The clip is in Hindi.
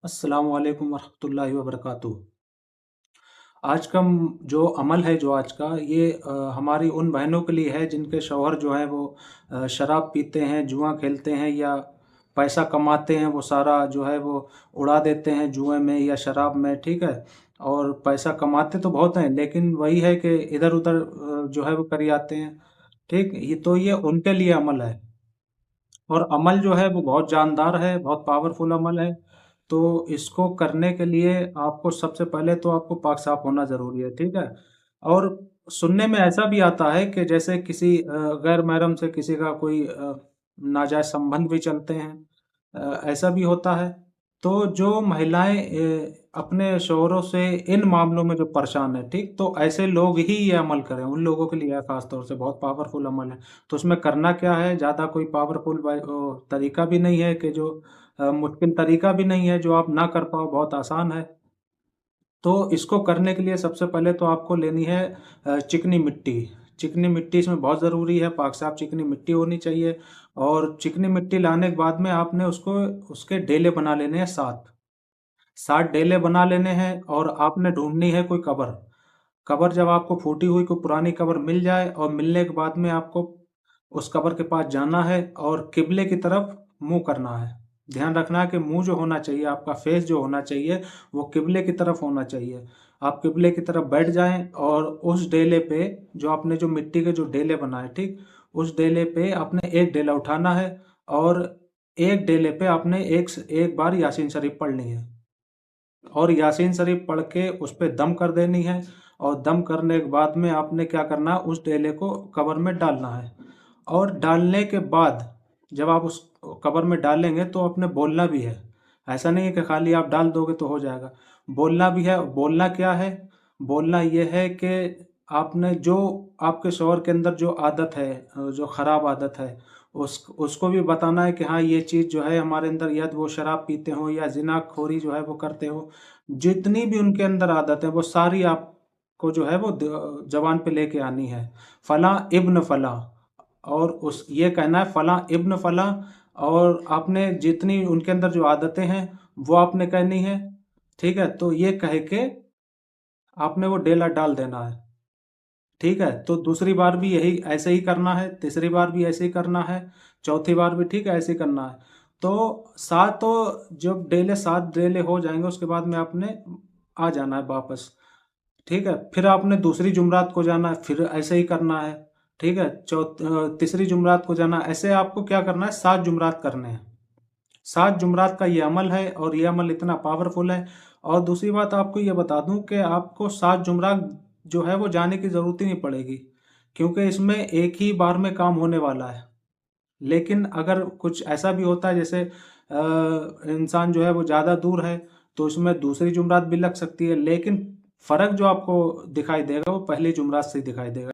अस्सलामु अलैकुम वरहमतुल्लाहि वबरकातुहू। आज का जो अमल है जो आज का ये हमारी उन बहनों के लिए है जिनके शौहर जो है वो शराब पीते हैं, जुआ खेलते हैं या पैसा कमाते हैं वो सारा जो है वो उड़ा देते हैं जुए में या शराब में, ठीक है? और पैसा कमाते तो बहुत हैं लेकिन वही है कि इधर-उधर जो है वो कर आते हैं, ठीक? ये उनके लिए अमल है। और अमल जो है वो बहुत जानदार है, बहुत पावरफुल अमल है। तो इसको करने के लिए आपको सबसे पहले तो आपको पाक-साफ़ होना ज़रूरी है, ठीक है? और सुनने में ऐसा भी आता है कि जैसे किसी गैर महरम से किसी का कोई नाजायज़ संबंध भी चलते हैं, ऐसा भी होता है। तो जो महिलाएँ अपने शौहरों से इन मामलों में जो परेशान हैं, ठीक? तो ऐसे लोग ही ये अमल करें, उन लोगों के लिए है ख़ास तौर से, बहुत पावरफुल अमल है। तो उसमें करना क्या है, ज़्यादा कोई पावरफुल तरीका भी नहीं है कि जो मुश्किल तरीका भी नहीं है जो आप ना कर पाओ, बहुत आसान है। तो इसको करने के लिए सबसे पहले तो आपको लेनी है चिकनी मिट्टी। चिकनी मिट्टी इसमें बहुत ज़रूरी है, पाक-साफ़ चिकनी मिट्टी होनी चाहिए और चिकनी मिट्टी लाने के बाद में आपने उसको उसके डेले बना लेने हैं 7। 7 डेले बना लेने हैं और आपने ढूँढनी है कोई कब्र। कब्र जब आपको फूटी हुई कोई पुरानी कब्र मिल जाए और मिलने के बाद में आपको उस कब्र के पास जाना है और किबले की तरफ मुँह करना है। ध्यान रखना है कि मुँह जो होना चाहिए, आपका फेस जो होना चाहिए, वो किबले की तरफ होना चाहिए। आप किबले की तरफ बैठ जाएँ और उस डेले पे जो मिट्टी के जो डेले बनाए, ठीक? उस डेले पे आपने एक डेला उठाना है और एक डेले पे आपने एक बार यासीन शरीफ पढ़नी है। और यासीन शरीफ पढ़ के उस पे दम कर देनी है और दम करने के बाद में आपने क्या करना है, उस डेले को कब्र में डालना है। और डालने के बाद जब आप उस कब्र में डालेंगे तो आपने बोलना भी है। ऐसा नहीं है कि खाली आप डाल दोगे तो हो जाएगा। बोलना भी है। बोलना क्या है? बोलना ये है कि आपने जो आपके शौहर के अंदर जो आदत है, जो खराब आदत है, उसको भी बताना है कि हाँ, ये चीज़ जो है हमारे अंदर, या तो वो शराब पीते हों या ज़िनाखोरी जो है वो करते हों। जितनी भी उनके अंदर आदत है वो सारी आपको जो है वो ज़ुबान पे लेके आनी है। फलाँ इब्न फलाँ, और उस ये कहना है फलाँ इब्न फलाँ, और आपने जितनी उनके अंदर जो आदतें हैं वो आपने कहनी है, ठीक है? तो ये कह के आपने वो डेला डाल देना है। ठीक है? तो दूसरी बार भी यही ऐसे ही करना है, तीसरी बार भी ऐसे ही करना है, चौथी बार भी ठीक है ऐसे ही करना है। तो सातों जब डेले 7 डेले हो जाएँगे उसके बाद में आपने आ जाना है वापस, ठीक है? फिर आपने दूसरी जुमरात को जाना है, फिर ऐसे ही करना है, ठीक है? तीसरी जुमरात को जाना है, ऐसे आपको क्या करना है, 7 जुमरात करने हैं। 7 जुमरात का ये अमल है और ये अमल इतना पावरफुल है। और दूसरी बात आपको ये बता दूँ कि आपको 7 जुमरात जो है वो जाने की ज़रूरत ही नहीं पड़ेगी, क्योंकि इसमें एक ही बार में काम होने वाला है। लेकिन अगर कुछ ऐसा भी होता है जैसे इंसान जो है वो ज़्यादा दूर है, तो उसमें दूसरी जुमरात भी लग सकती है, लेकिन फ़र्क जो आपको दिखाई देगा वो पहली जुमरात से ही दिखाई देगा।